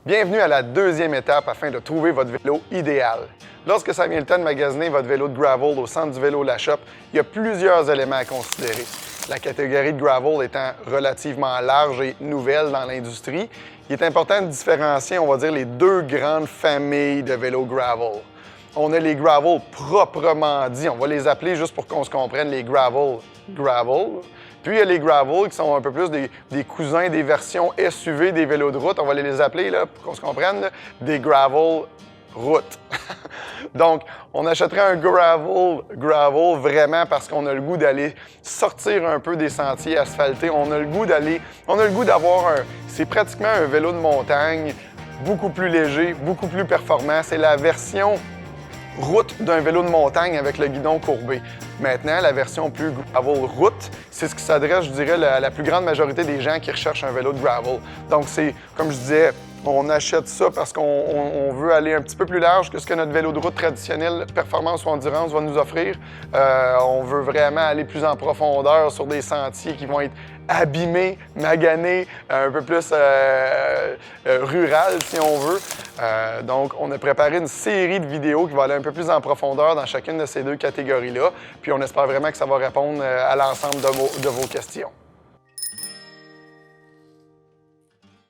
Bienvenue à la deuxième étape afin de trouver votre vélo idéal. Lorsque ça vient le temps de magasiner votre vélo de gravel au centre du vélo La Shop, il y a plusieurs éléments à considérer. La catégorie de gravel étant relativement large et nouvelle dans l'industrie, il est important de différencier, on va dire, les deux grandes familles de vélos gravel. On a les gravel proprement dit, on va les appeler juste pour qu'on se comprenne, les gravel. Puis il y a les gravel qui sont un peu plus des cousins des versions SUV des vélos de route. On va les appeler, là, pour qu'on se comprenne, là, des gravel route. Donc, on achèterait un gravel vraiment parce qu'on a le goût d'aller sortir un peu des sentiers asphaltés. On a le goût d'avoir c'est pratiquement un vélo de montagne, beaucoup plus léger, beaucoup plus performant. C'est la version route d'un vélo de montagne avec le guidon courbé. Maintenant, la version plus gravel route, c'est ce qui s'adresse, je dirais, à la plus grande majorité des gens qui recherchent un vélo de gravel. Donc, c'est, comme je disais, on achète ça parce qu'on veut aller un petit peu plus large que ce que notre vélo de route traditionnel, performance ou endurance, va nous offrir. On veut vraiment aller plus en profondeur sur des sentiers qui vont être abîmés, maganés, un peu plus rural, si on veut. Donc, on a préparé une série de vidéos qui va aller un peu plus en profondeur dans chacune de ces deux catégories-là. Puis, on espère vraiment que ça va répondre à l'ensemble de vos questions.